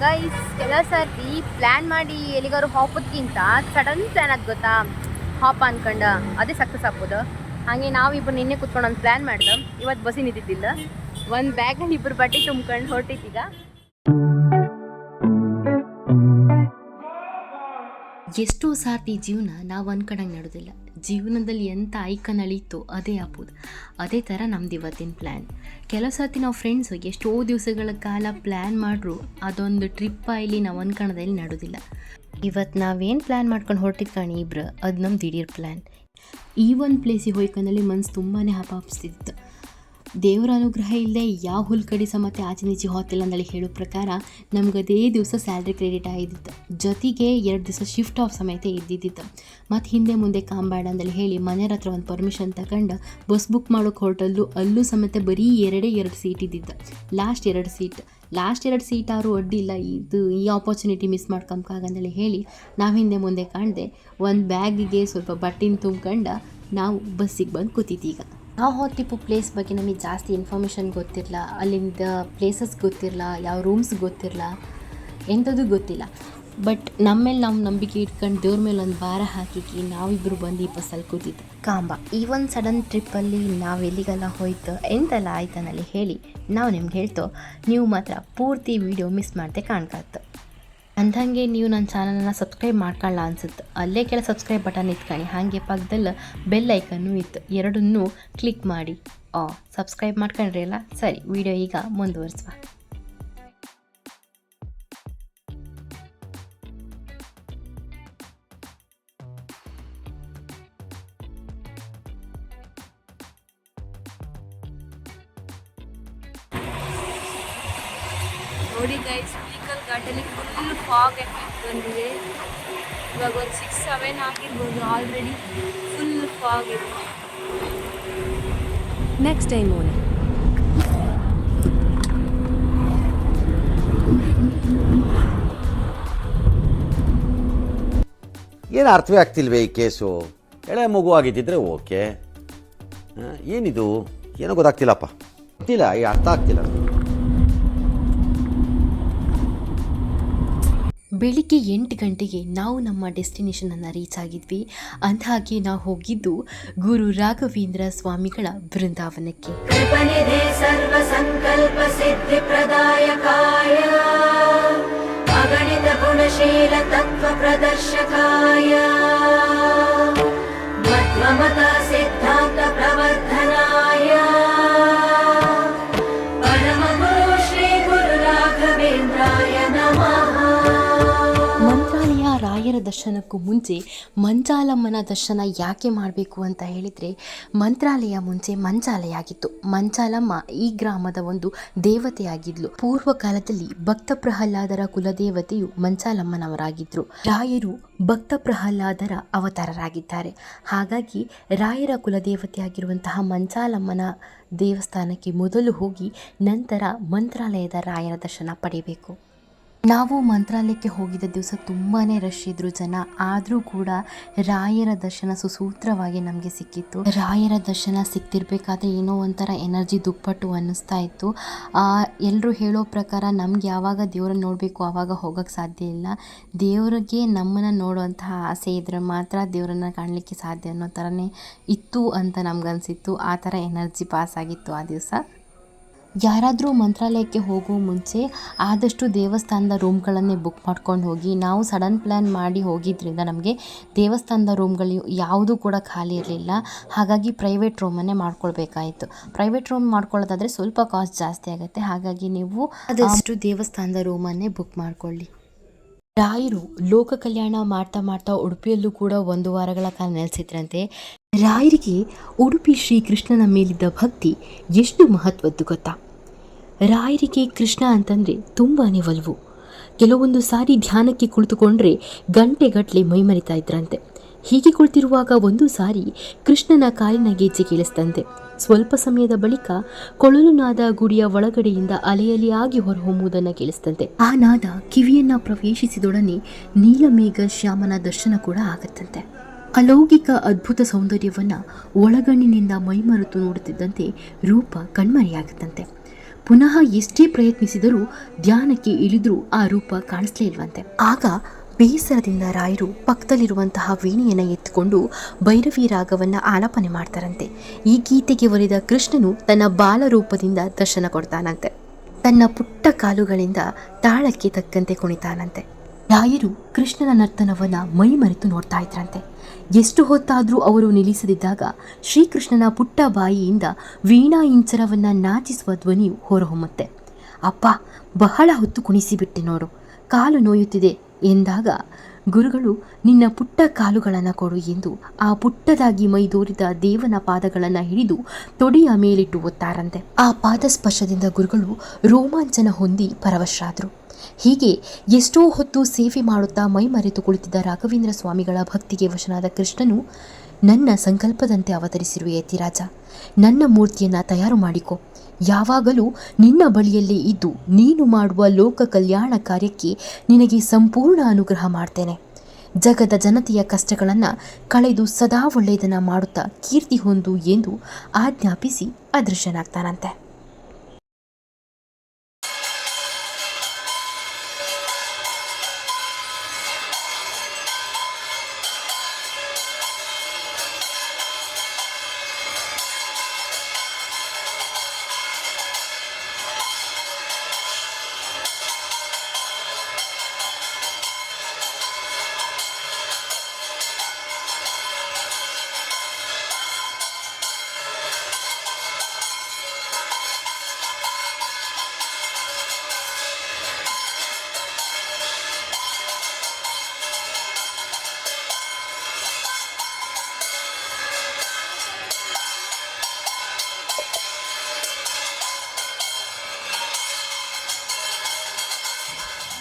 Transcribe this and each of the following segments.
Guys, ಕೆಲವು ಸರ್ತಿ plan ಮಾಡಿ ಎಲ್ಲಿಗಾರು ಹೋಗೋದ್ಕಿಂತ ಸಡನ್ ಪ್ಲ್ಯಾನ್ ಅದು ಗೊತ್ತಾ, ಹಾಪ ಅನ್ಕೊಂಡ ಅದೇ ಸಕ್ಸಸ್ ಆಗ್ಬೋದು. ಹಾಗೆ ನಾವಿಬ್ಬರು ನಿನ್ನೆ ಕುತ್ಕೊಂಡು ಒಂದು ಪ್ಲ್ಯಾನ್ ಮಾಡ್ದೆ. ಇವತ್ತು ಬಸ್ಸಿನ ಇದ್ದಿದ್ದಿಲ್ಲ, ಒಂದು ಬ್ಯಾಗಲ್ಲಿ ಇಬ್ಬರು ಬಟ್ಟೆ ತುಂಬ್ಕೊಂಡು ಹೊರಟಿದ್ದೀಗ. ಎಷ್ಟೋ ಸಾರ್ತಿ ಜೀವನ ನಾವು ಅನ್ಕೊಂಡಂಗೆ ನಡೆದಿಲ್ಲ. ಜೀವನದಲ್ಲಿ ಎಂಥ ಐಕನ್ ಅಳೀತೋ ಅದೇ ಆಗೋದು. ಅದೇ ಥರ ನಮ್ದು ಇವತ್ತಿನ ಪ್ಲ್ಯಾನ್. ಕೆಲವು ಸರ್ತಿ ನಾವು ಫ್ರೆಂಡ್ಸು ಎಷ್ಟೋ ದಿವಸಗಳ ಕಾಲ ಪ್ಲ್ಯಾನ್ ಮಾಡ್ರು ಅದೊಂದು ಟ್ರಿಪ್ಪ ಇಲ್ಲಿ ನಾವು ಅನ್ಕೊಳ್ಳೋದಲ್ಲಿ ನಡೆದಿಲ್ಲ. ಇವತ್ತು ನಾವೇನು ಪ್ಲ್ಯಾನ್ ಮಾಡ್ಕೊಂಡು ಹೊರಟಿದ್ದು ಇಬ್ರು, ಅದು ನಮ್ಮ ದಿಢೀರ್ ಪ್ಲ್ಯಾನ್. ಈ ಒಂದು ಪ್ಲೇಸಿಗೆ ಹೋಯ್ಕೊಂಡಲ್ಲಿ ಮನಸ್ಸು ತುಂಬಾ ಹಪಾಪಿಸ್ತಿತ್ತು. ದೇವರ ಅನುಗ್ರಹ ಇಲ್ಲದೆ ಯಾವ ಹುಲ್ ಕಡಿ ಸಮೇತ ಆಚೆ ನೀಚೆ ಹೋತಿಲ್ಲ ಅಂದೇಳಿ ಹೇಳೋ ಪ್ರಕಾರ ನಮ್ಗೆ ಅದೇ ದಿವಸ ಸ್ಯಾಲ್ರಿ ಕ್ರೆಡಿಟ್ ಆಗಿದ್ದಿತ್ತು. ಜೊತೆಗೆ 2 ದಿವಸ ಶಿಫ್ಟ್ ಆಫ್ ಸಮೇತ ಇದ್ದಿದ್ದಿತ್ತು. ಮತ್ತು ಹಿಂದೆ ಮುಂದೆ ಕಾಂಬೇಡ ಅಂದೇಳಿ ಹೇಳಿ ಮನೆಯವ್ರ ಹತ್ರ ಒಂದು ಪರ್ಮಿಷನ್ ತಗೊಂಡು ಬಸ್ ಬುಕ್ ಮಾಡೋಕ್ಕೆ ಹೊರಟಲ್ಲೂ ಅಲ್ಲೂ ಸಮೇತ ಬರೀ 2 ಸೀಟ್ ಇದ್ದಿದ್ದು. ಲಾಸ್ಟ್ 2 ಸೀಟ್ ಆದರೂ ಅಡ್ಡಿಲ್ಲ, ಈ ಆಪರ್ಚುನಿಟಿ ಮಿಸ್ ಮಾಡ್ಕೊಂಬಕಾಗಂದೇಳಿ ಹೇಳಿ ನಾವು ಹಿಂದೆ ಮುಂದೆ ಕಾಣದೆ ಒಂದು ಬ್ಯಾಗಿಗೆ ಸ್ವಲ್ಪ ಬಟ್ಟೆನ ತುಂಬ್ಕೊಂಡು ನಾವು ಬಸ್ಸಿಗೆ ಬಂದು ಕೂತಿದ್ದೀಗ. ನಾವು ಹೋಗ್ತಿಪ್ಪು ಪ್ಲೇಸ್ ಬಗ್ಗೆ ನಮಗೆ ಜಾಸ್ತಿ ಇನ್ಫಾರ್ಮೇಷನ್ ಗೊತ್ತಿರಲ್ಲ, ಅಲ್ಲಿಂದ ಪ್ಲೇಸಸ್ ಗೊತ್ತಿರಲ್ಲ, ಯಾವ ರೂಮ್ಸ್ ಗೊತ್ತಿರಲ್ಲ, ಎಂಥದ್ದು ಗೊತ್ತಿಲ್ಲ. ಬಟ್ ನಮ್ಮೇಲೆ ನಾವು ನಂಬಿಕೆ ಇಟ್ಕೊಂಡು ದೇವ್ರ ಮೇಲೆ ಒಂದು ಭಾರ ಹಾಕಿಕಿ ನಾವಿಬ್ಬರು ಬಂದು ಈ ಬಸ್ಸಲ್ಲಿ ಕೂತಿದ್ದು ಕಾಂಬ. ಈ ಒಂದು ಸಡನ್ ಟ್ರಿಪ್ಪಲ್ಲಿ ನಾವು ಎಲ್ಲಿಗೆಲ್ಲ ಹೋಯ್ತು ಎಂತೆಲ್ಲ ಆಯ್ತನಲ್ಲಿ ಹೇಳಿ ನಾವು ನಿಮ್ಗೆ ಹೇಳ್ತೋ, ನೀವು ಮಾತ್ರ ಪೂರ್ತಿ ವಿಡಿಯೋ ಮಿಸ್ ಮಾಡದೆ ಕಾಣ್ಕತ್ತು. ಅಂದಂಗೆ ನೀವು ನನ್ನ ಚಾನಲನ್ನು ಸಬ್ಸ್ಕ್ರೈಬ್ ಮಾಡ್ಕೊಳ್ಳ ಅನ್ಸುತ್ತೆ, ಅಲ್ಲೇ ಕೆಲ ಸಬ್ಸ್ಕ್ರೈಬ್ ಬಟನ್ ಇಟ್ಕೊಳ್ಳಿ. ಹಾಗೆ ಪಕ್ಕದಲ್ಲಿ ಬೆಲ್ ಐಕನ್ನು ಇತ್ತು, ಎರಡನ್ನೂ ಕ್ಲಿಕ್ ಮಾಡಿ. ಸಬ್ಸ್ಕ್ರೈಬ್ ಮಾಡ್ಕೊಂಡ್ರಿ ಅಲ್ಲ, ಸರಿ ವಿಡಿಯೋ ಈಗ ಮುಂದುವರಿಸುವ. ನೋಡಿ ಗೈಸ್, ಸ್ಪೀಕರ್ ಘಾಟಲ್ಲಿ ಫುಲ್ ಫಾಗ್ ಎಫೆಕ್ಟ್ ಬಂದಿದೆ. ಇವಾಗ ಒಂದು 6-7 ಆಗಿರ್ಬೋದು, ಆಲ್ರೆಡಿ ಫುಲ್ ಫಾಗ್ ಇದೆ. ನೆಕ್ಸ್ಟ್ ಟೈಮ್ ಓಣೆ ಏನು ಅರ್ಥವೇ ಆಗ್ತಿಲ್ವೇ ಈ ಕೇಸು. ಎಳೆ ಮಗು ಆಗಿದ್ದಿದ್ರೆ ಓಕೆ, ಏನಿದು ಏನೋ ಗೊತ್ತಾಗ್ತಿಲ್ಲಪ್ಪ, ಗೊತ್ತಿಲ್ಲ, ಈ ಅರ್ಥ ಆಗ್ತಿಲ್ಲ. ಬೆಳಿಗ್ಗೆ 8 ಗಂಟೆಗೆ ನಾವು ನಮ್ಮ ಡೆಸ್ಟಿನೇಷನನ್ನು ರೀಚ್ ಆಗಿದ್ವಿ. ಅಂದಹಾಗೆ ನಾವು ಹೋಗಿದ್ದು ಗುರು ರಾಘವೇಂದ್ರ ಸ್ವಾಮಿಗಳ ಬೃಂದಾವನಕ್ಕೆ. ಸರ್ವ ಸಂಕಲ್ಪ ಸಿದ್ಧಿ ಪ್ರದಾಯಕಾಯ ಅಗಣಿತ ಗುಣಶೀಲ ತತ್ವ ಪ್ರದರ್ಶಕಾಯ ಮಧ್ವಮತ ಸಿದ್ಧಾಂತ ಪ್ರವರ್ಧನಾಯ ಪರಮ ಗುರು ಶ್ರೀ ಗುರು ರಾಘವೇಂದ್ರಾಯ ನಮಃ. ಮಂತ್ರಾಲಯ ರಾಯರ ದರ್ಶನಕ್ಕೂ ಮುಂಚೆ ಮಂಚಾಲಮ್ಮನ ದರ್ಶನ ಯಾಕೆ ಮಾಡಬೇಕು ಅಂತ ಹೇಳಿದರೆ, ಮಂತ್ರಾಲಯ ಮುಂಚೆ ಮಂಚಾಲಯ ಆಗಿತ್ತು. ಮಂಚಾಲಮ್ಮ ಈ ಗ್ರಾಮದ ಒಂದು ದೇವತೆಯಾಗಿದ್ಲು. ಪೂರ್ವ ಕಾಲದಲ್ಲಿ ಭಕ್ತ ಪ್ರಹ್ಲಾದರ ಕುಲದೇವತೆಯು ಮಂಚಾಲಮ್ಮನವರಾಗಿದ್ದರು. ರಾಯರು ಭಕ್ತ ಪ್ರಹ್ಲಾದರ ಅವತಾರರಾಗಿದ್ದಾರೆ. ಹಾಗಾಗಿ ರಾಯರ ಕುಲದೇವತೆಯಾಗಿರುವಂತಹ ಮಂಚಾಲಮ್ಮನ ದೇವಸ್ಥಾನಕ್ಕೆ ಮೊದಲು ಹೋಗಿ ನಂತರ ಮಂತ್ರಾಲಯದ ರಾಯರ ದರ್ಶನ ಪಡೆಯಬೇಕು. ನಾವು ಮಂತ್ರಾಲಯಕ್ಕೆ ಹೋಗಿದ್ದ ದಿವಸ ತುಂಬಾ ರಶ್ ಇದ್ರು ಜನ, ಆದರೂ ಕೂಡ ರಾಯರ ದರ್ಶನ ಸುಸೂತ್ರವಾಗಿ ನಮಗೆ ಸಿಕ್ಕಿತ್ತು. ರಾಯರ ದರ್ಶನ ಸಿಕ್ತಿರ್ಬೇಕಾದ್ರೆ ಏನೋ ಒಂಥರ ಎನರ್ಜಿ ದುಪ್ಪಟ್ಟು ಅನ್ನಿಸ್ತಾ ಇತ್ತು. ಎಲ್ಲರೂ ಹೇಳೋ ಪ್ರಕಾರ ನಮ್ಗೆ ಯಾವಾಗ ದೇವ್ರನ್ನ ನೋಡಬೇಕು ಆವಾಗ ಹೋಗೋಕ್ಕೆ ಸಾಧ್ಯ ಇಲ್ಲ, ದೇವರಿಗೆ ನಮ್ಮನ್ನು ನೋಡುವಂತಹ ಆಸೆ ಇದ್ರೆ ಮಾತ್ರ ದೇವರನ್ನು ಕಾಣಲಿಕ್ಕೆ ಸಾಧ್ಯ ಅನ್ನೋ ಥರನೇ ಇತ್ತು ಅಂತ ನಮ್ಗನ್ಸಿತ್ತು. ಆ ಥರ ಎನರ್ಜಿ ಪಾಸ್ ಆಗಿತ್ತು ಆ ದಿವಸ. ಯಾರಾದರೂ ಮಂತ್ರಾಲಯಕ್ಕೆ ಹೋಗೋ ಮುಂಚೆ ಆದಷ್ಟು ದೇವಸ್ಥಾನದ ರೂಮ್ಗಳನ್ನೇ ಬುಕ್ ಮಾಡ್ಕೊಂಡು ಹೋಗಿ. ನಾವು ಸಡನ್ ಪ್ಲ್ಯಾನ್ ಮಾಡಿ ಹೋಗಿದ್ದರಿಂದ ನಮಗೆ ದೇವಸ್ಥಾನದ ರೂಮ್ಗಳು ಯಾವುದೂ ಕೂಡ ಖಾಲಿ ಇರಲಿಲ್ಲ. ಹಾಗಾಗಿ ಪ್ರೈವೇಟ್ ರೂಮನ್ನೇ ಮಾಡ್ಕೊಳ್ಬೇಕಾಯಿತು. ಪ್ರೈವೇಟ್ ರೂಮ್ ಮಾಡ್ಕೊಳ್ಳೋದಾದರೆ ಸ್ವಲ್ಪ ಕಾಸ್ಟ್ ಜಾಸ್ತಿ ಆಗುತ್ತೆ. ಹಾಗಾಗಿ ನೀವು ಆದಷ್ಟು ದೇವಸ್ಥಾನದ ರೂಮನ್ನೇ ಬುಕ್ ಮಾಡಿಕೊಳ್ಳಿ. ರಾಯರು ಲೋಕ ಕಲ್ಯಾಣ ಮಾಡ್ತಾ ಉಡುಪಿಯಲ್ಲೂ ಕೂಡ 1 ವಾರಗಳ ಕಾಲ ನೆಲೆಸಿದ್ರಂತೆ. ರಾಯರಿಗೆ ಉಡುಪಿ ಶ್ರೀಕೃಷ್ಣನ ಮೇಲಿದ್ದ ಭಕ್ತಿ ಎಷ್ಟು ಮಹತ್ವದ್ದು ಗೊತ್ತಾ. ರಾಯರಿಗೆ ಕೃಷ್ಣ ಅಂತಂದರೆ ತುಂಬಾ ಒಲವು. ಕೆಲವೊಂದು ಸಾರಿ ಧ್ಯಾನಕ್ಕೆ ಕುಳಿತುಕೊಂಡ್ರೆ ಗಂಟೆಗಟ್ಟಲೆ ಮೈಮರಿತಾ ಇದ್ರಂತೆ. ಹೀಗೆ ಕುಳಿತಿರುವಾಗ ಒಂದು ಸಾರಿ ಕೃಷ್ಣನ ಕಾಲಿನ ಗೆಜ್ಜೆ ಕೇಳಿಸ್ತಂತೆ. ಸ್ವಲ್ಪ ಸಮಯದ ಬಳಿಕ ಕೊಳಲು ನಾದ ಗುಡಿಯ ಒಳಗಡೆಯಿಂದ ಅಲೆಯಲಿಯಾಗಿ ಹೊರಹೊಮ್ಮುವುದನ್ನು ಕೇಳಿಸ್ತಂತೆ. ಆ ನಾದ ಕಿವಿಯನ್ನ ಪ್ರವೇಶಿಸಿದೊಡನೆ ನೀಲಮೇಘ ಶ್ಯಾಮನ ದರ್ಶನ ಕೂಡ ಆಗತ್ತಂತೆ. ಅಲೌಕಿಕ ಅದ್ಭುತ ಸೌಂದರ್ಯವನ್ನು ಒಳಗಣ್ಣಿನಿಂದ ಮೈಮರೆತು ನೋಡುತ್ತಿದ್ದಂತೆ ರೂಪ ಕಣ್ಮರೆಯಾಗುತ್ತಂತೆ. ಪುನಃ ಎಷ್ಟೇ ಪ್ರಯತ್ನಿಸಿದರೂ ಧ್ಯಾನಕ್ಕೆ ಇಳಿದ್ರೂ ಆ ರೂಪ ಕಾಣಿಸ್ಲೇ ಇಲ್ವಂತೆ. ಆಗ ಬೇಸರದಿಂದ ರಾಯರು ಪಕ್ಕದಲ್ಲಿರುವಂತಹ ವೀಣೆಯನ್ನು ಎತ್ತುಕೊಂಡು ಭೈರವಿ ರಾಗವನ್ನು ಆಲಾಪನೆ ಮಾಡ್ತಾರಂತೆ. ಈ ಗೀತೆಗೆ ಒಲಿದ ಕೃಷ್ಣನು ತನ್ನ ಬಾಲರೂಪದಿಂದ ದರ್ಶನ ಕೊಡ್ತಾನಂತೆ. ತನ್ನ ಪುಟ್ಟ ಕಾಲುಗಳಿಂದ ತಾಳಕ್ಕೆ ತಕ್ಕಂತೆ ಕುಣಿತಾನಂತೆ. ರಾಯರು ಕೃಷ್ಣನ ನರ್ತನವನ್ನ ಮೈ ಮರೆತು ನೋಡ್ತಾ ಇದ್ರಂತೆ. ಎಷ್ಟು ಹೊತ್ತಾದರೂ ಅವರು ನಿಲ್ಲಿಸದಿದ್ದಾಗ ಶ್ರೀಕೃಷ್ಣನ ಪುಟ್ಟ ಬಾಯಿಯಿಂದ ವೀಣಾ ಇಂಚರವನ್ನ ನಾಚಿಸುವ ಧ್ವನಿಯು ಹೊರಹೊಮ್ಮುತ್ತೆ. ಅಪ್ಪ, ಬಹಳ ಹೊತ್ತು ಕುಣಿಸಿಬಿಟ್ಟೆ ನೋಡು, ಕಾಲು ನೋಯುತ್ತಿದೆ ಎಂದಾಗ ಗುರುಗಳು ನಿನ್ನ ಪುಟ್ಟ ಕಾಲುಗಳನ್ನು ಕೊಡು ಎಂದು ಆ ಪುಟ್ಟದಾಗಿ ಮೈದೋರಿದ ದೇವನ ಪಾದಗಳನ್ನು ಹಿಡಿದು ತೊಡೆಯ ಮೇಲಿಟ್ಟು ಒತ್ತಾರಂತೆ. ಆ ಪಾದ ಸ್ಪರ್ಶದಿಂದ ಗುರುಗಳು ರೋಮಾಂಚನ ಹೊಂದಿ ಪರವಶರಾದರು. ಹೀಗೆ ಎಷ್ಟೋ ಹೊತ್ತು ಸೇವೆ ಮಾಡುತ್ತಾ ಮೈ ಮರೆತು ಕುಳಿತಿದ್ದ ರಾಘವೇಂದ್ರ ಸ್ವಾಮಿಗಳ ಭಕ್ತಿಗೆ ವಶನಾದ ಕೃಷ್ಣನು, ನನ್ನ ಸಂಕಲ್ಪದಂತೆ ಅವತರಿಸಿರುವ ಯತಿರಾಜ, ನನ್ನ ಮೂರ್ತಿಯನ್ನು ತಯಾರು ಮಾಡಿಕೊ. ಯಾವಾಗಲೂ ನಿನ್ನ ಬಳಿಯಲ್ಲೇ ಇದ್ದು ನೀನು ಮಾಡುವ ಲೋಕ ಕಲ್ಯಾಣ ಕಾರ್ಯಕ್ಕೆ ನಿನಗೆ ಸಂಪೂರ್ಣ ಅನುಗ್ರಹ ಮಾಡ್ತೇನೆ. ಜಗದ ಜನತೆಯ ಕಷ್ಟಗಳನ್ನು ಕಳೆದು ಸದಾ ಒಳ್ಳೆಯದನ್ನು ಮಾಡುತ್ತಾ ಕೀರ್ತಿ ಹೊಂದು ಎಂದು ಆಜ್ಞಾಪಿಸಿ ಅದೃಶ್ಯನಾಗ್ತಾನಂತೆ.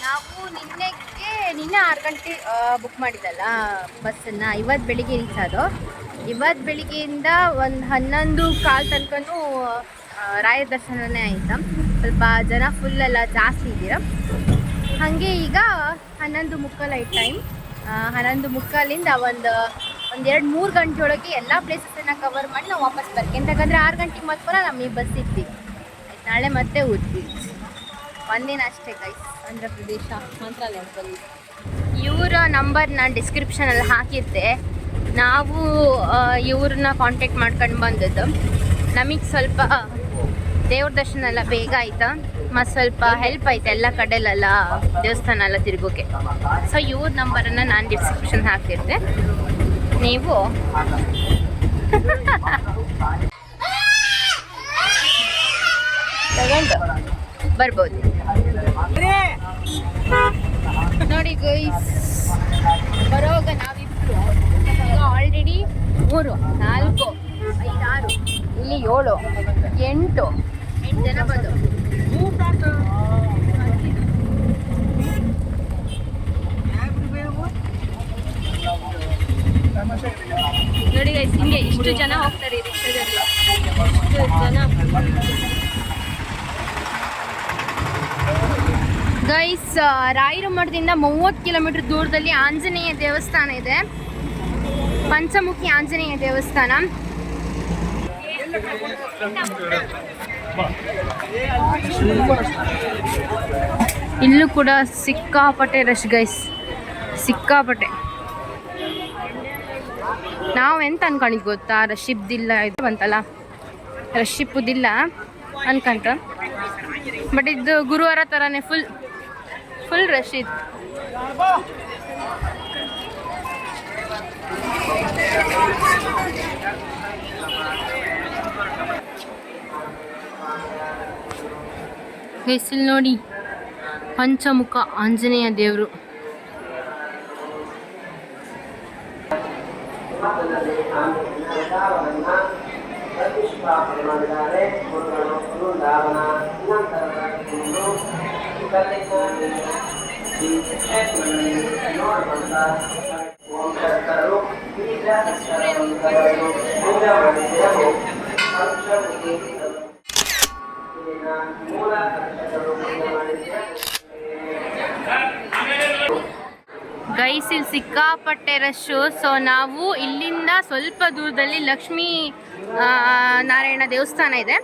ನಾವು ನಿನ್ನೆ 6 ಗಂಟೆ ಬುಕ್ ಮಾಡಿದ್ದಲ್ಲ ಬಸ್ಸನ್ನು, ಇವತ್ತು ಬೆಳಿಗ್ಗೆ ರೀಚ್ ಆದೋ. ಇವತ್ತು ಬೆಳಿಗ್ಗೆಯಿಂದ ಒಂದು 11:15 ತನಕನೂ ರಾಯರ ದರ್ಶನನೇ ಆಯಿತಾ. ಸ್ವಲ್ಪ ಜನ ಫುಲ್ಲೆಲ್ಲ ಜಾಸ್ತಿ ಇದ್ದೀರ. ಹಾಗೆ ಈಗ 11:45 ಐತೆ ಟೈಮ್. 11:45 ಒಂದು 2-3 ಗಂಟೆ ಒಳಗೆ ಎಲ್ಲ ಪ್ಲೇಸಸನ್ನು ಕವರ್ ಮಾಡಿ ನಾವು ವಾಪಸ್ ಬರ್ತೀವಿ. ಯಾಕಂದರೆ 6 ಗಂಟೆಗೆ ಮಾತ್ರ ನಮಗೆ ಬಸ್ ಇರ್ತೀವಿ. ಆಯ್ತು, ನಾಳೆ ಮತ್ತೆ ಓದ್ತೀವಿ. ಒಂದಿನ ಅಷ್ಟೇ ಗೈಸ್, ಆಂಧ್ರ ಪ್ರದೇಶ ಮಂತ್ರಾಲಯದಲ್ಲಿ. ಇವರ ನಂಬರ್ ನಾನು ಡಿಸ್ಕ್ರಿಪ್ಷನಲ್ಲಿ ಹಾಕಿದ್ದೆ. ನಾವು ಇವ್ರನ್ನ ಕಾಂಟ್ಯಾಕ್ಟ್ ಮಾಡ್ಕೊಂಡು ಬಂದದ್ದು. ನಮಗೆ ಸ್ವಲ್ಪ ದೇವ್ರ ದರ್ಶನ ಎಲ್ಲ ಬೇಗ ಆಯ್ತಾ, ಮತ್ತು ಸ್ವಲ್ಪ ಹೆಲ್ಪ್ ಆಯ್ತು ಎಲ್ಲ ಕಡೆಯಲ್ಲೆಲ್ಲ ದೇವಸ್ಥಾನ ಎಲ್ಲ ತಿರುಗೋಕೆ. ಸೊ ಇವ್ರ ನಂಬರನ್ನು ನಾನು ಡಿಸ್ಕ್ರಿಪ್ಷನ್ ಹಾಕಿದ್ದೆ, ನೀವು ತಗೊಂಡು ಬರ್ಬೋದು. ನೋಡಿ ಗೈಸ್, ಬರೋವಾಗ ನಾವಿಬ್ರು ಈಗ ಆಲ್ರೆಡಿ 3, 4, 5, 6, ಇಲ್ಲಿ 7, 8 ಜನ ಬಂದು. ನೋಡಿ ಗೈಸ್, ಹಿಂಗೆ ಇಷ್ಟು ಜನ ಹೋಗ್ತಾರೆ ಈ ರಿಕ್ಷಾದಲ್ಲಿ. ಇಷ್ಟು ಜನ ಗೈಸ್. ರಾಯರ ಮಠದಿಂದ 30 ಕಿಲೋಮೀಟರ್ ದೂರದಲ್ಲಿ ಆಂಜನೇಯ ದೇವಸ್ಥಾನ ಇದೆ, ಪಂಚಮುಖಿ ಆಂಜನೇಯ ದೇವಸ್ಥಾನ. ಇಲ್ಲೂ ಕೂಡ ಸಿಕ್ಕಾಪಟ್ಟೆ ರಶ್ ಗೈಸ್, ಸಿಕ್ಕಾಪಟ್ಟೆ. ನಾವು ಎಂತ ಅನ್ಕೊಂಡಿದ್ದು ಗೊತ್ತಾ, ರಶ್ ಇದ್ದಿಲ್ಲ ಇದು ಬಂತಲ್ಲ, ರಶ್ ಇಪ್ಪುದಿಲ್ಲ ಅನ್ಕಂತ. ಬಟ್ ಇದು ಗುರುವಾರ ಥರನೇ ಫುಲ್ ರಶ್ ಇತ್ತು. ಹೆಸರು ನೋಡಿ, ಪಂಚಮುಖ ಆಂಜನೇಯ ದೇವರು. ಗೈಸ್, ಇಲ್ಲಿ ಸಿಕ್ಕಾಪಟ್ಟೆ ರಶ್ಶು. ಸೊ ನಾವು ಇಲ್ಲಿಂದ ಸ್ವಲ್ಪ ದೂರದಲ್ಲಿ ಲಕ್ಷ್ಮೀ ನಾರಾಯಣ ದೇವಸ್ಥಾನ ಇದೆ,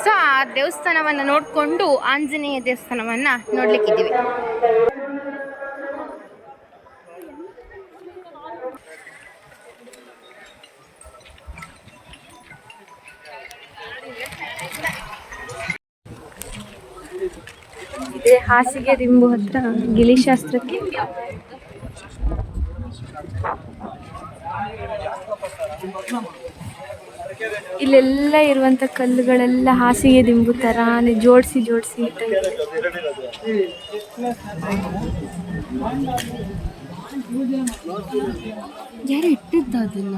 ಸೊ ಆ ದೇವಸ್ಥಾನವನ್ನು ನೋಡಿಕೊಂಡು ಆಂಜನೇಯ ದೇವಸ್ಥಾನವನ್ನು ನೋಡ್ಲಿಕ್ಕಿದ್ದೀವಿ. ಇದೇ ಹಾಸಿಗೆ ದಿಂಬು ಹತ್ರ ಗಿಳಿಶಾಸ್ತ್ರಕ್ಕೆ ಇಲ್ಲೆಲ್ಲ ಇರುವಂತ ಕಲ್ಲುಗಳೆಲ್ಲ ಹಾಸಿಗೆ ದಿಂಬು ತರಾನೇ ಜೋಡಿಸಿ ಯಾರು ಇಟ್ಟಿದ್ದ ಅದನ್ನ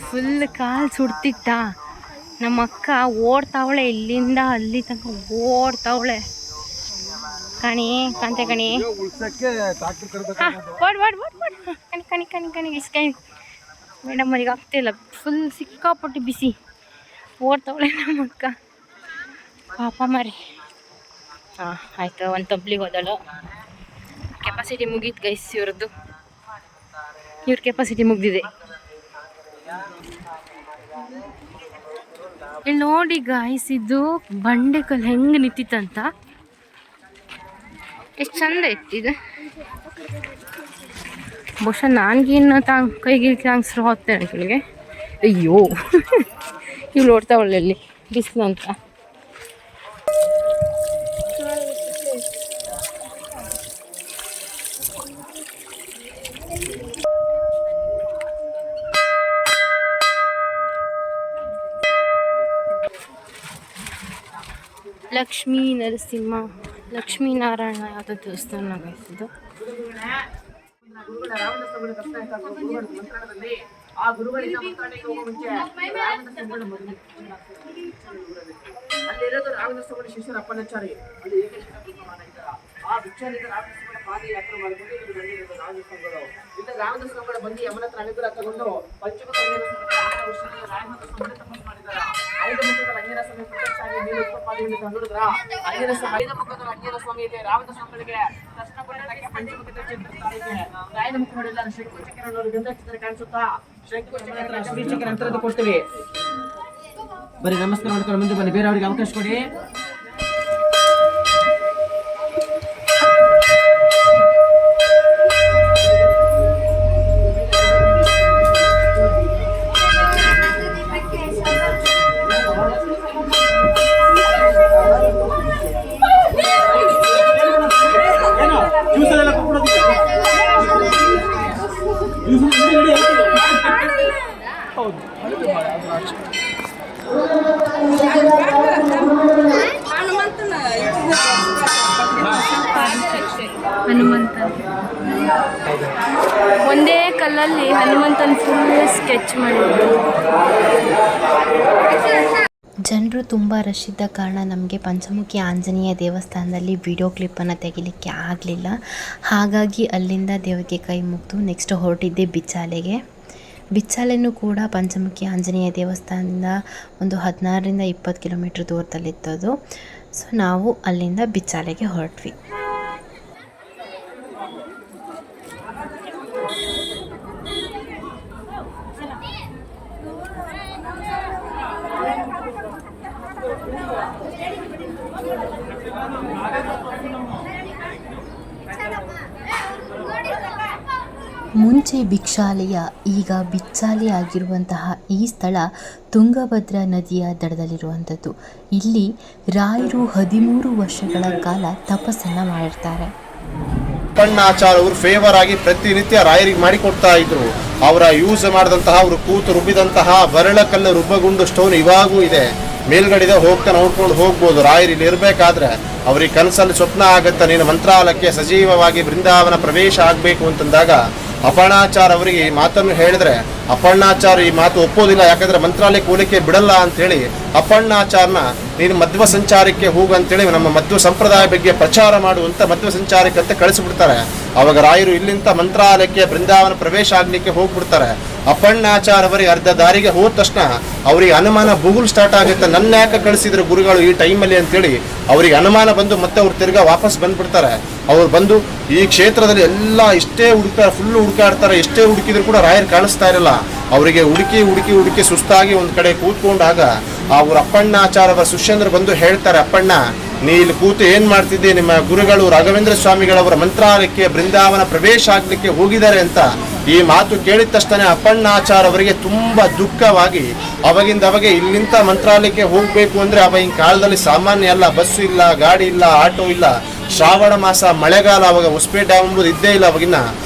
ಫುಲ್ ಕಾಲು ಸುಡ್ತಿತ್ತ. ನಮ್ಮ ಅಕ್ಕ ಓಡ್ತಾವಳೆ, ಇಲ್ಲಿಂದ ಅಲ್ಲಿ ತನಕ ಓಡ್ತಾವಳೆ. ಕಾಂತೆ ಕಣಿ ಕಣಿ ಇಸ್ಕೈ ಮೇಡಮ್ ಅವರಿಗೆ ಆಗ್ತಿಲ್ಲ. ಫುಲ್ ಸಿಕ್ಕಾಪಟ್ಟು ಬಿಸಿ ಓಡ್ತಾವಳೆ ನಮ್ಮ ಅಕ್ಕ. ಪಾಪ ಮಾರಿ. ಹಾಂ ಆಯಿತು, ಒಂದು ತಬ್ಲಿಗೆ ಹೋದಳು. ಕೆಪಾಸಿಟಿ ಮುಗೀತು ಗೈಸ್ ಇವ್ರದ್ದು. ಇವ್ರ ಕೆಪಾಸಿಟಿ ಮುಗ್ದಿದೆ. ಇಲ್ಲಿ ನೋಡಿ ಗಾಯ್ಸ್, ಇದು ಬಂಡೆಕಲ್ಲು ಹೆಂಗೆ ನಿಂತಿತ್ತಂತ. ಎಷ್ಟು ಚಂದ ಇತ್ತು ಇದು. ಬಹುಶಃ ನನಗೇನು ಕೈಗೆ ಕ್ಯಾಂಗ್ಸ್ರು ಹೋಗ್ತೇನೆ ಕೆಳಗೆ. ಅಯ್ಯೋ ಇವ್ಳು ಓಡ್ತಾವಳೆ ಅಲ್ಲಿ ಬಿಸಿಲು ಅಂತ. ಲಕ್ಷ್ಮೀ ನರಸಿಂಹ ಲಕ್ಷ್ಮೀನಾರಾಯಣ ಯಾವುದೋ ದೇವಸ್ಥಾನ ಇದು. ಆ ಗುರುಗಳಿಂದ ಮಂತ್ರಾಲಯಕ್ಕೆ ಹೋಗುವ ಮುಂಚೆ ಅಲ್ಲಿರೋದು ರಾಮದಾಸರ ಶಿಷ್ಯರ ಅಪ್ಪನಾಚಾರಿ. ಅಲ್ಲಿ ಆ ಭಿಕ್ಷಾನಿಕ ರಾಮದಾಸರ ಪಾದಯಾತ್ರೆ ಮಾಡಿಕೊಂಡು ರಾಮದಾಸಗಳು ಇಲ್ಲ ರಾಮದಾಸಗಳ ಬಂದು ಯಮನ ಹತ್ರ ಅನುಗ್ರಹ ತಗೊಂಡು ಪಂಚಮುಖ ತಪಸ್ಸು ಮಾಡಿದಾರ. 5 ಮುಖದ ಅಂಜನ ಸ್ವಾಮಿ ಪ್ರತ್ಯಕ್ಷಾಗಿ ಮೇಲೆ ಉಪಪಾದಿಯನ್ನು ನೋಡಿದ್ರ ಅಂಜನ 5 ಮುಖದ ಅಂಜನ ಸ್ವಾಮಿ ಇದೆ. ರಾಮದಾಸಗಳಿಗೆ ದರ್ಶನ ಪಡೆದಕ್ಕೆ ಪಂಚಮುಖದ ಚಿತ್ರಕ್ಕೆ 5 ಮುಖ ನೋಡಿಲ್ಲ. ಶಂಕು ಚಕ್ರ ನೋಡಿ ಗಂಧ ಚಿತ್ರ ಕಾಣಿಸುತ್ತಾ ಶಂಕು ಚಕ್ರ ಶ್ರೀ ಚಕ್ರ ಅಂತರದ್ದು ಕೊಡ್ತೀವಿ. ಬರೀ ನಮಸ್ಕಾರ ಮಾಡ್ಕೊಂಡು ಮುಂದೆ ಬನ್ನಿ, ಬೇರೆಯವ್ರಿಗೆ ಅವಕಾಶ ಕೊಡಿ. ಹನುಮಂತ ಒಂದೇ ಕಲ್ಲಲ್ಲಿ ಹನುಮಂತನ ಫುಲ್ ಸ್ಕೆಚ್ ಮಾಡಿದ್ರು. ಜನರು ತುಂಬ ರಶ್ ಇದ್ದ ಕಾರಣ ನಮಗೆ ಪಂಚಮುಖಿ ಆಂಜನೇಯ ದೇವಸ್ಥಾನದಲ್ಲಿ ವಿಡಿಯೋ ಕ್ಲಿಪ್ಪನ್ನು ತೆಗಿಲಿಕ್ಕೆ ಆಗಲಿಲ್ಲ. ಹಾಗಾಗಿ ಅಲ್ಲಿಂದ ದೇವರಿಗೆ ಕೈ ಮುಗಿದು ನೆಕ್ಸ್ಟ್ ಹೊರಟಿದ್ದೆ ಬಿಚ್ಚಾಲೆಗೆ. ಬಿಚ್ಚಾಲೆನೂ ಕೂಡ ಪಂಚಮುಖಿ ಆಂಜನೇಯ ದೇವಸ್ಥಾನದಿಂದ ಒಂದು 16ರಿಂದ 20 ಕಿಲೋಮೀಟ್ರ್ ದೂರದಲ್ಲಿತ್ತದು. ಸೊ ನಾವು ಅಲ್ಲಿಂದ ಬಿಚ್ಚಾಲೆಗೆ ಹೊರಟ್ವಿ. ಮುಂಚೆ ಭಿಕ್ಷಾಲಯ, ಈಗ ಬಿಚ್ಚಾಲೆ ಆಗಿರುವಂತಹ ಈ ಸ್ಥಳ ತುಂಗಭದ್ರಾ ನದಿಯ ದಡದಲ್ಲಿರುವಂಥದ್ದು. ಇಲ್ಲಿ ರಾಯರು 13 ವರ್ಷಗಳ ಕಾಲ ತಪಸ್ಸನ್ನು ಮಾಡಿರ್ತಾರೆ. ಅಪ್ಪಣ್ಣಾಚಾರ್ ಅವರು ಫೇವರ್ ಆಗಿ ಪ್ರತಿನಿತ್ಯ ರಾಯರಿಗೆ ಮಾಡಿಕೊಡ್ತಾ ಇದ್ರು. ಅವರ ಯೂಸ್ ಮಾಡಿದಂತಹ ಅವರು ಕೂತು ರುಬ್ಬಿದಂತಹ ಬರಳಕಲ್ಲು ರುಬ್ಬಗುಂಡು ಸ್ಟೋನ್ ಇವಾಗೂ ಇದೆ. ಮೇಲ್ಗಡೆ ಹೋಗ್ತಾ ನೋಡ್ಕೊಂಡು ಹೋಗ್ಬೋದು. ರಾಯರು ಇಲ್ಲಿ ಇರಬೇಕಾದ್ರೆ ಅವ್ರಿಗೆ ಕನಸಲ್ಲಿ ಸ್ವಪ್ನ ಆಗತ್ತ, ನೀನು ಮಂತ್ರಾಲಯಕ್ಕೆ ಸಜೀವವಾಗಿ ಬೃಂದಾವನ ಪ್ರವೇಶ ಆಗಬೇಕು ಅಂತಂದಾಗ ಅಪ್ಪಣ್ಣಾಚಾರ್ ಅವರಿಗೆ ಮಾತನ್ನು ಹೇಳಿದ್ರೆ ಅಪ್ಪಣ್ಣಾಚಾರ್ಯ ಈ ಮಾತು ಒಪ್ಪೋದಿಲ್ಲ, ಯಾಕಂದ್ರೆ ಮಂತ್ರಾಲಯಕ್ಕೆ ಹೋಲಿಕೆ ಬಿಡಲ್ಲ ಅಂತೇಳಿ ಅಪ್ಪಣ್ಣಾಚಾರ್ಯನ ನೀನು ಮಧ್ವ ಸಂಚಾರಕ್ಕೆ ಹೋಗು ಅಂತೇಳಿ ನಮ್ಮ ಮಧ್ವ ಸಂಪ್ರದಾಯ ಬಗ್ಗೆ ಪ್ರಚಾರ ಮಾಡುವಂತ ಮಧ್ವ ಸಂಚಾರಕ್ಕೆ ಅಂತ ಕಳಿಸಿಬಿಡ್ತಾರೆ. ಅವಾಗ ರಾಯರು ಇಲ್ಲಿಂದ ಮಂತ್ರಾಲಯಕ್ಕೆ ಬೃಂದಾವನ ಪ್ರವೇಶ ಆಗ್ಲಿಕ್ಕೆ ಹೋಗ್ಬಿಡ್ತಾರೆ. ಅಪ್ಪಣ್ಣಾಚಾರ್ಯವರಿಗೆ ಅರ್ಧ ದಾರಿಗೆ ಹೋದ ತಕ್ಷಣ ಅವರಿಗೆ ಅನುಮಾನ ಬುಗುಲ್ ಸ್ಟಾರ್ಟ್ ಆಗುತ್ತೆ, ನನ್ನ ಯಾಕೆ ಕಳಿಸಿದ್ರು ಗುರುಗಳು ಈ ಟೈಮಲ್ಲಿ ಅಂತೇಳಿ ಅವರಿಗೆ ಅನುಮಾನ ಬಂದು ಮತ್ತೆ ಅವ್ರು ತಿರ್ಗಾ ವಾಪಸ್ ಬಂದ್ಬಿಡ್ತಾರೆ. ಅವ್ರು ಬಂದು ಈ ಕ್ಷೇತ್ರದಲ್ಲಿ ಎಲ್ಲ ಇಷ್ಟೇ ಫುಲ್ ಹುಡುಕಾಡ್ತಾರೆ, ಎಷ್ಟೇ ಹುಡುಕಿದ್ರು ಕೂಡ ರಾಯರು ಕಾಣಿಸ್ತಾ ಇರಲ್ಲ. ಅವರಿಗೆ ಹುಡುಕಿ ಸುಸ್ತಾಗಿ ಒಂದು ಕಡೆ ಕೂತ್ಕೊಂಡಾಗ ಅವ್ರ ಅಪ್ಪಣ್ಣಾಚಾರ್ಯವರ ಶಿಷ್ಯಂದ್ರು ಬಂದು ಹೇಳ್ತಾರೆ, ಅಪ್ಪಣ್ಣ ನೀ ಇಲ್ಲಿ ಕೂತು ಏನ್ ಮಾಡ್ತಿದ್ದೆ, ನಿಮ್ಮ ಗುರುಗಳು ರಾಘವೇಂದ್ರ ಸ್ವಾಮಿಗಳವರ ಮಂತ್ರಾಲಯಕ್ಕೆ ಬೃಂದಾವನ ಪ್ರವೇಶ ಆಗ್ಲಿಕ್ಕೆ ಹೋಗಿದ್ದಾರೆ ಅಂತ ಈ ಮಾತು ಕೇಳಿದ ತಕ್ಷಣ ಅಪ್ಪಣ್ಣಾಚಾರ್ಯವರಿಗೆ ತುಂಬಾ ದುಃಖವಾಗಿ ಅವಾಗಿಂದ ಅವಾಗೆ ಇಲ್ಲಿಂದ ಮಂತ್ರಾಲಯಕ್ಕೆ ಹೋಗ್ಬೇಕು ಅಂದ್ರೆ ಅವಾಗಿನ ಕಾಲದಲ್ಲಿ ಸಾಮಾನ್ಯ ಅಲ್ಲ, ಬಸ್ಸು ಇಲ್ಲ, ಗಾಡಿ ಇಲ್ಲ, ಆಟೋ ಇಲ್ಲ, ಶ್ರಾವಣ ಮಾಸ ಮಳೆಗಾಲ, ಅವಾಗ ಹೊಸಪೇಟೆ ಡ್ಯಾಮ್ ಎಂಬುದು ಇದ್ದೇ ಇಲ್ಲ. ಅವಾಗಿನ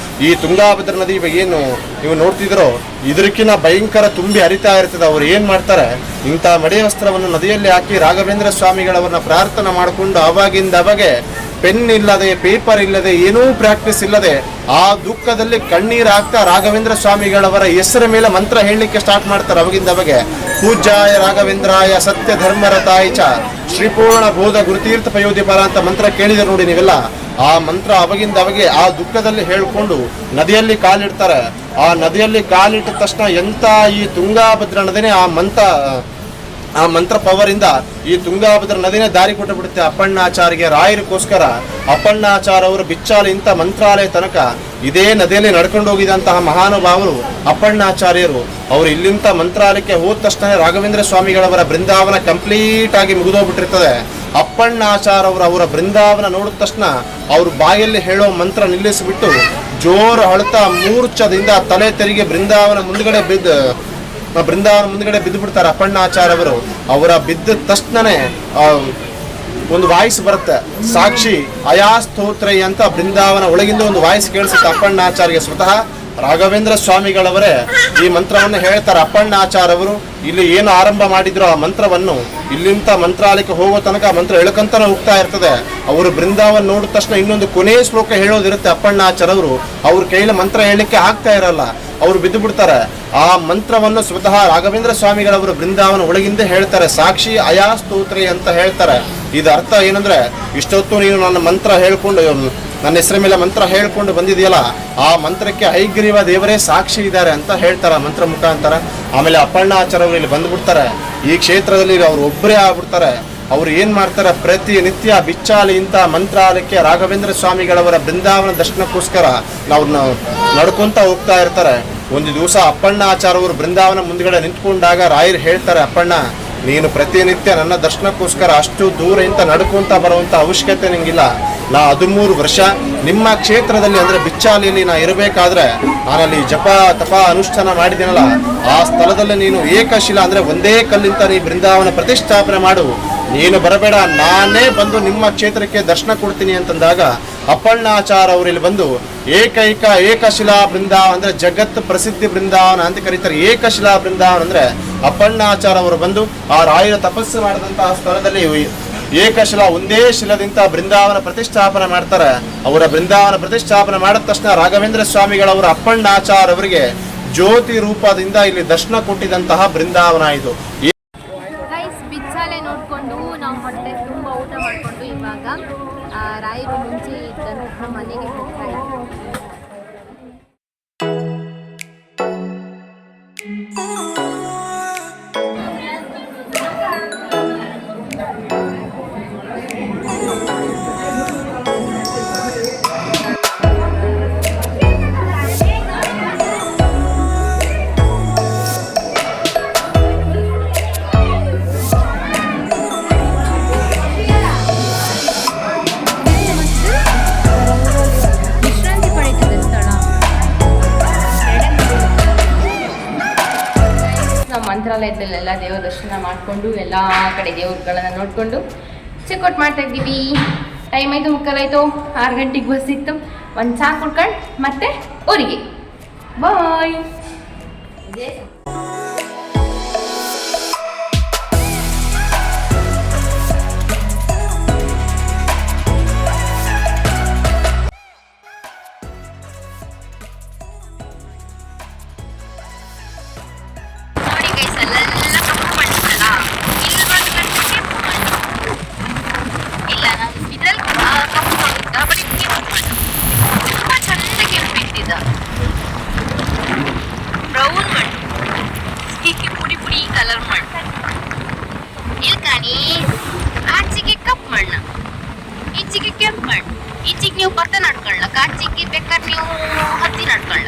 ಈ ತುಂಗಾಭದ್ರಾ ನದಿ ಇವಾಗ ಏನು ನೀವು ನೋಡ್ತಿದ್ರೋ ಇದಕ್ಕಿಂತ ಭಯಂಕರ ತುಂಬಿ ಹರಿತಾ ಇರ್ತದೆ. ಅವ್ರು ಏನ್ ಮಾಡ್ತಾರೆ, ಇಂಥ ಮಡೆ ವಸ್ತ್ರವನ್ನು ನದಿಯಲ್ಲಿ ಹಾಕಿ ರಾಘವೇಂದ್ರ ಸ್ವಾಮಿಗಳವರನ್ನ ಪ್ರಾರ್ಥನೆ ಮಾಡಿಕೊಂಡು ಅವಾಗಿಂದ ಅವಾಗೆ ಪೆನ್ ಇಲ್ಲದೆ, ಪೇಪರ್ ಇಲ್ಲದೆ, ಏನೂ ಪ್ರಾಕ್ಟೀಸ್ ಇಲ್ಲದೆ ಆ ದುಃಖದಲ್ಲಿ ಕಣ್ಣೀರು ಹಾಕ್ತಾ ರಾಘವೇಂದ್ರ ಸ್ವಾಮಿಗಳವರ ಹೆಸರ ಮೇಲೆ ಮಂತ್ರ ಹೇಳಲಿಕ್ಕೆ ಸ್ಟಾರ್ಟ್ ಮಾಡ್ತಾರೆ. ಅವಾಗಿಂದ ಅವಾಗೆ ಪೂಜ್ಯಾಯ ರಾಘವೇಂದ್ರಾಯ ಸತ್ಯ ಧರ್ಮರತಾಯ ಚ ಶ್ರೀಪೂರ್ಣ ಬೋಧ ಗುರುತೀರ್ಥ ಪಯೋಧಿಪರ ಅಂತ ಮಂತ್ರ ಕೇಳಿದ್ರೆ ನೋಡಿ ನೀವೆಲ್ಲ. ಆ ಮಂತ್ರ ಅವಾಗಿಂದ ಅವಾಗೆ ಆ ದುಃಖದಲ್ಲಿ ಹೇಳ್ಕೊಂಡು ನದಿಯಲ್ಲಿ ಕಾಲಿಡ್ತಾರೆ. ಆ ನದಿಯಲ್ಲಿ ಕಾಲಿಟ್ಟ ತಕ್ಷಣ ಎಂತ ಈ ತುಂಗಾಭದ್ರಾ ನದಿನೇ ಆ ಮಂತ್ರ ಪವರ್ ಇಂದ ಈ ತುಂಗಾಭದ್ರಾ ನದಿನೇ ದಾರಿ ಕೊಟ್ಟು ಬಿಡುತ್ತೆ ಅಪ್ಪಣ್ಣಾಚಾರ್ಯಗೆ. ರಾಯರಿಗೋಸ್ಕರ ಅಪ್ಪಣ್ಣಾಚಾರ್ಯ ಅವರು ಬಿಚ್ಚಾಲಿ ಇಂಥ ಮಂತ್ರಾಲಯ ತನಕ ಇದೇ ನದಿಯಲ್ಲಿ ನಡ್ಕೊಂಡು ಹೋಗಿದಂತಹ ಮಹಾನುಭಾವರು ಅಪ್ಪಣ್ಣಾಚಾರ್ಯರು. ಅವರು ಇಲ್ಲಿಂದ ಮಂತ್ರಾಲಯಕ್ಕೆ ಹೋದ ತಕ್ಷಣ ರಾಘವೇಂದ್ರ ಸ್ವಾಮಿಗಳವರ ಬೃಂದಾವನ ಕಂಪ್ಲೀಟ್ ಆಗಿ ಮುಗಿದೋಗ್ಬಿಟ್ಟಿರ್ತದೆ. ಅಪ್ಪಣ್ಣಾಚಾರ್ಯ ಅವರ ಬೃಂದಾವನ ನೋಡಿದ ತಕ್ಷಣ ಅವ್ರ ಬಾಯಲ್ಲಿ ಹೇಳೋ ಮಂತ್ರ ನಿಲ್ಲಿಸಿಬಿಟ್ಟು ಜೋರು ಅಳ್ತಾ ಮೂರ್ಛದಿಂದ ತಲೆ ತೆರಿಗೆ ಬೃಂದಾವನ ಮುಂದ್ಗಡೆ ಬಿದ್ದು ಬಿಡ್ತಾರೆ ಅಪ್ಪಣ್ಣಾಚಾರ್ಯವರು. ಅವರ ಬಿದ್ದ ತಕ್ಷಣನೇ ಒಂದು ವಾಯ್ಸ್ ಬರುತ್ತೆ, ಸಾಕ್ಷಿ ಅಯಾಸ್ತೋತ್ರೈ ಅಂತ ಬೃಂದಾವನ ಒಳಗಿಂದ ಒಂದು ವಾಯ್ಸ್ ಕೇಳಿಸುತ್ತೆ ಅಪ್ಪಣ್ಣಾಚಾರ್ಯ. ಸ್ವತಃ ರಾಘವೇಂದ್ರ ಸ್ವಾಮಿಗಳವರೇ ಈ ಮಂತ್ರವನ್ನು ಹೇಳ್ತಾರೆ. ಅಪ್ಪಣ್ಣಾಚಾರ್ಯವರು ಇಲ್ಲಿ ಏನು ಆರಂಭ ಮಾಡಿದ್ರು ಆ ಮಂತ್ರವನ್ನು ಇಲ್ಲಿಂದ ಮಂತ್ರಾಲಯಕ್ಕೆ ಹೋಗೋ ತನಕ ಮಂತ್ರ ಎಳ್ಕಂತಾನೆ ಹೋಗ್ತಾ ಇರ್ತದೆ. ಅವರು ಬೃಂದಾವನ ನೋಡಿದ ತಕ್ಷಣ ಇನ್ನೊಂದು ಕೊನೆಯ ಶ್ಲೋಕ ಹೇಳೋದಿರುತ್ತೆ ಅಪ್ಪಣ್ಣಾಚಾರ್ಯವರು. ಅವ್ರ ಕೈಯಲ್ಲಿ ಮಂತ್ರ ಹೇಳಲಿಕ್ಕೆ ಆಗ್ತಾ ಇರಲ್ಲ, ಅವರು ಬಿದ್ದು ಬಿಡ್ತಾರೆ. ಆ ಮಂತ್ರವನ್ನು ಸ್ವತಃ ರಾಘವೇಂದ್ರ ಸ್ವಾಮಿಗಳವರು ಬೃಂದಾವನ ಒಳಗಿಂದ ಹೇಳ್ತಾರೆ, ಸಾಕ್ಷಿ ಅಯಾಸ್ತೋತ್ರಿ ಅಂತ ಹೇಳ್ತಾರೆ. ಇದು ಅರ್ಥ ಏನಂದ್ರೆ, ಇಷ್ಟೊತ್ತು ನೀನು ನನ್ನ ಮಂತ್ರ ಹೇಳ್ಕೊಂಡು ನನ್ನ ಹೆಸರ ಮೇಲೆ ಮಂತ್ರ ಹೇಳ್ಕೊಂಡು ಬಂದಿದೆಯಲ್ಲ, ಆ ಮಂತ್ರಕ್ಕೆ ಹೈಗ್ರೀವ ದೇವರೇ ಸಾಕ್ಷಿ ಇದ್ದಾರೆ ಅಂತ ಹೇಳ್ತಾರೆ ಮಂತ್ರ ಮುಖಾಂತರ. ಆಮೇಲೆ ಅಪ್ಪಣ್ಣಾಚಾರ್ಯವರು ಇಲ್ಲಿ ಬಂದ್ಬಿಡ್ತಾರೆ. ಈ ಕ್ಷೇತ್ರದಲ್ಲಿ ಅವ್ರು ಒಬ್ಬರೇ ಆಗ್ಬಿಡ್ತಾರೆ. ಅವ್ರು ಏನ್ ಮಾಡ್ತಾರೆ, ಪ್ರತಿನಿತ್ಯ ಬಿಚ್ಚಾಲಿ ಇಂಥ ಮಂತ್ರಾಲಯಕ್ಕೆ ರಾಘವೇಂದ್ರ ಸ್ವಾಮಿಗಳವರ ಬೃಂದಾವನ ದರ್ಶನಕ್ಕೋಸ್ಕರ ನಾವು ನಡ್ಕೊಂತ ಹೋಗ್ತಾ ಇರ್ತಾರೆ. ಒಂದು ದಿವಸ ಅಪ್ಪಣ್ಣಾಚಾರ್ಯವರು ಬೃಂದಾವನ ಮುಂದ್ಗಡೆ ನಿಂತ್ಕೊಂಡಾಗ ರಾಯರು ಹೇಳ್ತಾರೆ, ಅಪ್ಪಣ್ಣ ನೀನು ಪ್ರತಿನಿತ್ಯ ನನ್ನ ದರ್ಶನಕ್ಕೋಸ್ಕರ ಅಷ್ಟು ದೂರ ಇಂತ ನಡ್ಕೊಂತ ಬರುವಂತ ಅವಶ್ಯಕತೆ ನಿಂಗಿಲ್ಲ. ನಾ 13 ವರ್ಷ ನಿಮ್ಮ ಕ್ಷೇತ್ರದಲ್ಲಿ ಅಂದ್ರೆ ಬಿಚ್ಚಾಲಿಯಲ್ಲಿ ನಾ ಇರಬೇಕಾದ್ರೆ ನಾನಲ್ಲಿ ಜಪ ತಪ ಅನುಷ್ಠಾನ ಮಾಡಿದ್ದೀನಲ್ಲ, ಆ ಸ್ಥಳದಲ್ಲಿ ನೀನು ಏಕಶಿಲಾ ಅಂದ್ರೆ ಒಂದೇ ಕಲ್ಲಿಂದ ನೀ ಬೃಂದಾವನ ಪ್ರತಿಷ್ಠಾಪನೆ ಮಾಡು, ನೀನು ಬರಬೇಡ, ನಾನೇ ಬಂದು ನಿಮ್ಮ ಕ್ಷೇತ್ರಕ್ಕೆ ದರ್ಶನ ಕೊಡ್ತೀನಿ ಅಂತಂದಾಗ ಅಪ್ಪಣ್ಣಾಚಾರ್ಯ ಅವರು ಇಲ್ಲಿ ಬಂದು ಏಕಶಿಲಾ ಬೃಂದಾವನ ಅಂದ್ರೆ ಜಗತ್ ಪ್ರಸಿದ್ಧಿ ಬೃಂದಾವನ ಅಂತ ಕರೀತಾರೆ. ಏಕಶಿಲಾ ಬೃಂದಾವನ ಅಂದ್ರೆ ಅಪ್ಪಣ್ಣಾಚಾರ್ಯ ಅವರು ಬಂದು ಆ ರಾಯರ ತಪಸ್ಸು ಮಾಡಿದಂತಹ ಸ್ಥಳದಲ್ಲಿ ಏಕಶಿಲಾ ಒಂದೇ ಶಿಲದಿಂದ ಬೃಂದಾವನ ಪ್ರತಿಷ್ಠಾಪನೆ ಮಾಡ್ತಾರೆ. ಅವರ ಬೃಂದಾವನ ಪ್ರತಿಷ್ಠಾಪನೆ ಮಾಡಿದ ತಕ್ಷಣ ರಾಘವೇಂದ್ರ ಸ್ವಾಮಿಗಳವರ ಅಪ್ಪಣ್ಣಾಚಾರ್ಯ ಅವರಿಗೆ ಜ್ಯೋತಿ ರೂಪದಿಂದ ಇಲ್ಲಿ ದರ್ಶನ ಕೊಟ್ಟಿದಂತಹ ಬೃಂದಾವನ ಇದು. ಬಿಚ್ಚಾಲೆ ನೋಡಿಕೊಂಡು ನಾವು ಹೊಟ್ಟೆ ತುಂಬ ಊಟ ಮಾಡಿಕೊಂಡು ಇವಾಗ ರಾಯರು ಮುಂಚೆ ಇದ್ದಂತಹ ಮನೆಗೆ ಹೋಗ್ತಾ ಇದ್ವಿ. ಮಂತ್ರಾಲಯದಲ್ಲೆಲ್ಲ ದೇವರ ದರ್ಶನ ಮಾಡಿಕೊಂಡು ಎಲ್ಲ ಕಡೆ ದೇವ್ರುಗಳನ್ನ ನೋಡಿಕೊಂಡು ಚೆಕ್ಔಟ್ ಮಾಡ್ತಾ ಇದ್ದೀವಿ. ಟೈಮ್ ಆಯಿತು, 3:15 6 ಗಂಟೆಗೆ ಬಸ್ ಇತ್ತು. ಒಂದು ಚಹಾ ಕುಡ್ಕೊಂಡು ಮತ್ತೆ ಊರಿಗೆ ಬಾಯ್. ಪುಡಿ ಕಲರ್ ಮಣ್ಣು. ಇಲ್ಲಿ ಕಾಣಿ ಆಚೆಗೆ ಕಪ್ಪು ಮಣ್ಣು, ಈಚೆಗೆ ಕೆಂಪು ಮಣ್ಣು. ಈಚೆಗೆ ನೀವು ಭತ್ತ ನಡ್ಕೊಳ್ಳ, ಆಚೆಗೆ ಬೇಕಾದ್ರೆ ನೀವು ಹತ್ತಿ ನಡ್ಕೊಳ್ಳ.